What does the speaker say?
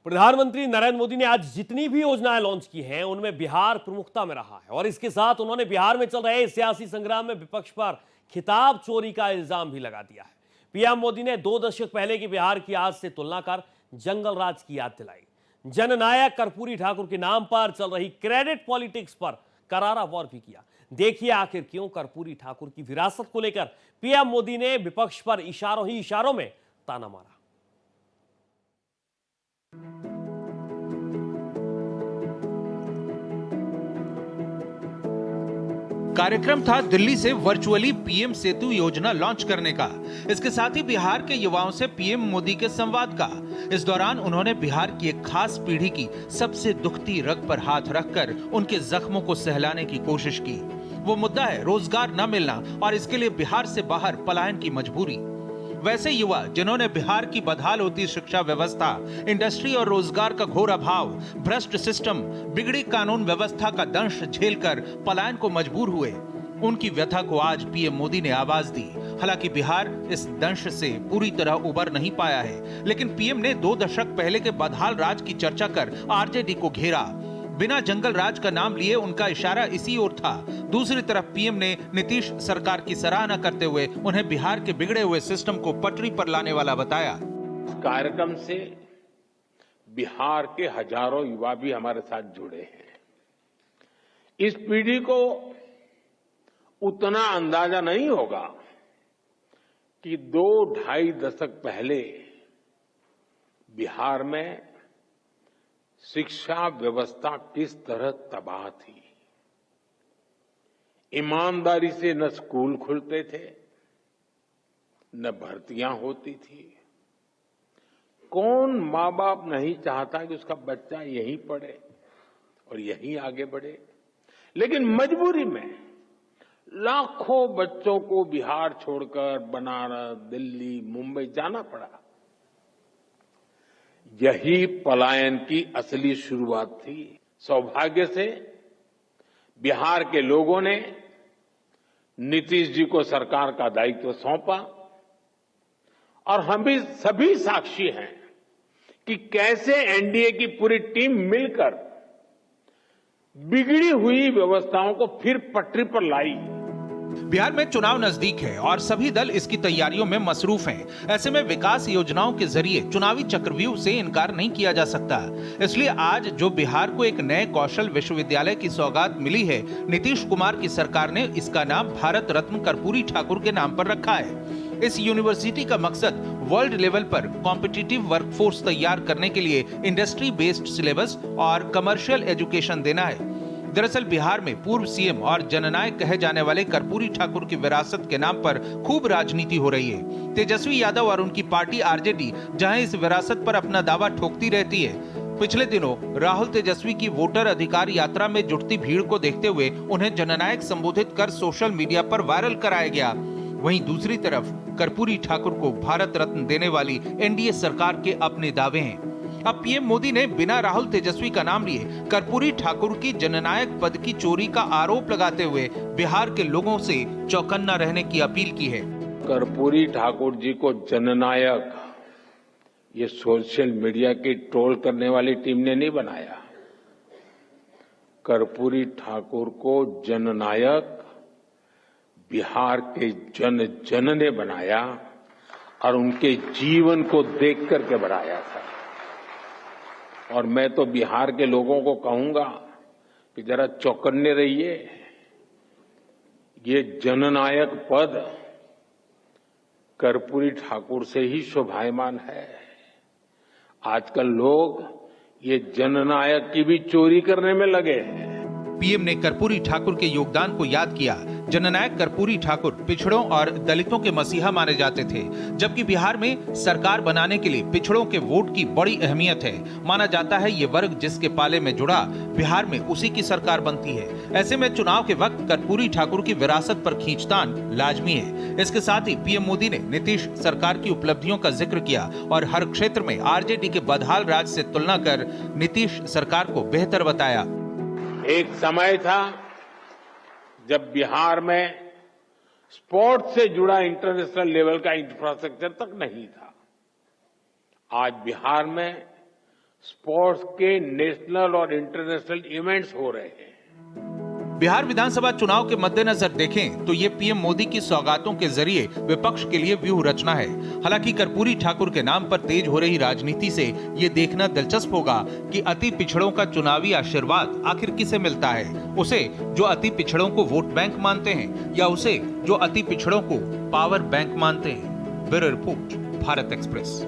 प्रधानमंत्री नरेंद्र मोदी ने आज जितनी भी योजनाएं लॉन्च की हैं उनमें बिहार प्रमुखता में रहा है और इसके साथ उन्होंने बिहार में चल रहे सियासी संग्राम में विपक्ष पर खिताब चोरी का इल्जाम भी लगा दिया है। पीएम मोदी ने 2 दशक पहले की बिहार की आज से तुलना कर जंगल राज की याद दिलाई। जननायक कर्पूरी ठाकुर के नाम पर चल रही क्रेडिट पॉलिटिक्स पर करारा वार भी किया। देखिए आखिर क्यों कर्पूरी ठाकुर की विरासत को लेकर पीएम मोदी ने विपक्ष पर इशारों ही इशारों में ताना मारा। कार्यक्रम था दिल्ली से वर्चुअली पीएम सेतु योजना लॉन्च करने का। इसके साथ ही बिहार के युवाओं से पीएम मोदी के संवाद का। इस दौरान उन्होंने बिहार की एक खास पीढ़ी की सबसे दुखती रग पर हाथ रखकर उनके जख्मों को सहलाने की कोशिश की। वो मुद्दा है रोजगार न मिलना और इसके लिए बिहार से बाहर पलायन की मजबूरी। वैसे युवा जिन्होंने बिहार की बदहाल होती शिक्षा व्यवस्था, इंडस्ट्री और रोजगार का घोर अभाव, भ्रष्ट सिस्टम, बिगड़ी कानून व्यवस्था का दंश झेलकर पलायन को मजबूर हुए, उनकी व्यथा को आज पीएम मोदी ने आवाज दी। हालांकि बिहार इस दंश से पूरी तरह उबर नहीं पाया है, लेकिन पीएम ने 2 दशक पहले के बदहाल राज की चर्चा कर आरजेडी को घेरा। बिना जंगल राज का नाम लिए उनका इशारा इसी ओर था। दूसरी तरफ पीएम ने नीतीश सरकार की सराहना करते हुए उन्हें बिहार के बिगड़े हुए सिस्टम को पटरी पर लाने वाला बताया। इस कार्यक्रम से बिहार के हजारों युवा भी हमारे साथ जुड़े हैं। इस पीढ़ी को उतना अंदाजा नहीं होगा कि 2-2.5 दशक पहले बिहार में शिक्षा व्यवस्था किस तरह तबाह थी। ईमानदारी से न स्कूल खुलते थे, न भर्तियां होती थी। कौन माँ बाप नहीं चाहता कि उसका बच्चा यहीं पढ़े और यहीं आगे बढ़े, लेकिन मजबूरी में लाखों बच्चों को बिहार छोड़कर बनारस, दिल्ली, मुंबई जाना पड़ा। यही पलायन की असली शुरुआत थी। सौभाग्य से बिहार के लोगों ने नीतीश जी को सरकार का दायित्व सौंपा और हम भी सभी साक्षी हैं कि कैसे एनडीए की पूरी टीम मिलकर बिगड़ी हुई व्यवस्थाओं को फिर पटरी पर लाई। बिहार में चुनाव नजदीक है और सभी दल इसकी तैयारियों में मसरूफ हैं। ऐसे में विकास योजनाओं के जरिए चुनावी चक्रव्यूह से इनकार नहीं किया जा सकता। इसलिए आज जो बिहार को एक नए कौशल विश्वविद्यालय की सौगात मिली है, नीतीश कुमार की सरकार ने इसका नाम भारत रत्न कर्पूरी ठाकुर के नाम पर रखा है। इस यूनिवर्सिटी का मकसद वर्ल्ड लेवल पर कॉम्पिटिटिव वर्कफोर्स तैयार करने के लिए इंडस्ट्री बेस्ड सिलेबस और कमर्शियल एजुकेशन देना है। दरअसल बिहार में पूर्व सीएम और जननायक कहे जाने वाले कर्पूरी ठाकुर की विरासत के नाम पर खूब राजनीति हो रही है। तेजस्वी यादव और उनकी पार्टी आरजेडी जहां इस विरासत पर अपना दावा ठोकती रहती है। पिछले दिनों राहुल तेजस्वी की वोटर अधिकार यात्रा में जुटती भीड़ को देखते हुए उन्हें जननायक संबोधित कर सोशल मीडिया पर वायरल कराया गया। वहीं दूसरी तरफ कर्पूरी ठाकुर को भारत रत्न देने वाली एनडीए सरकार के अपने दावे हैं। अब पीएम मोदी ने बिना राहुल तेजस्वी का नाम लिए कर्पूरी ठाकुर की जननायक पद की चोरी का आरोप लगाते हुए बिहार के लोगों से चौकन्ना रहने की अपील की है। कर्पूरी ठाकुर जी को जननायक ये सोशल मीडिया की ट्रोल करने वाली टीम ने नहीं बनाया। कर्पूरी ठाकुर को जननायक बिहार के जन जन ने बनाया और उनके जीवन को देख करके बनाया था। और मैं तो बिहार के लोगों को कहूंगा कि जरा चौकन्ने रहिए। ये जननायक पद कर्पूरी ठाकुर से ही शोभायमान है। आजकल लोग ये जननायक की भी चोरी करने में लगे हैं। पीएम ने कर्पूरी ठाकुर के योगदान को याद किया। जननायक कर्पूरी ठाकुर पिछड़ों और दलितों के मसीहा माने जाते थे, जबकि बिहार में सरकार बनाने के लिए पिछड़ों के वोट की बड़ी अहमियत है। माना जाता है ये वर्ग जिसके पाले में जुड़ा, बिहार में उसी की सरकार बनती है। ऐसे में चुनाव के वक्त कर्पूरी ठाकुर की विरासत पर खींचतान लाजमी है। इसके साथ ही पीएम मोदी ने नीतीश सरकार की उपलब्धियों का जिक्र किया और हर क्षेत्र में आरजेडी के बदहाल राज से तुलना कर नीतीश सरकार को बेहतर बताया। एक समय था जब बिहार में स्पोर्ट्स से जुड़ा इंटरनेशनल लेवल का इंफ्रास्ट्रक्चर तक नहीं था। आज बिहार में स्पोर्ट्स के नेशनल और इंटरनेशनल इवेंट्स हो रहे हैं। बिहार विधानसभा चुनाव के मद्देनजर देखें तो ये पीएम मोदी की सौगातों के जरिए विपक्ष के लिए व्यूह रचना है। हालांकि कर्पूरी ठाकुर के नाम पर तेज हो रही राजनीति से ये देखना दिलचस्प होगा कि अति पिछड़ों का चुनावी आशीर्वाद आखिर किसे मिलता है, उसे जो अति पिछड़ों को वोट बैंक मानते हैं या उसे जो अति पिछड़ों को पावर बैंक मानते हैं। Bureau report, Bharat express.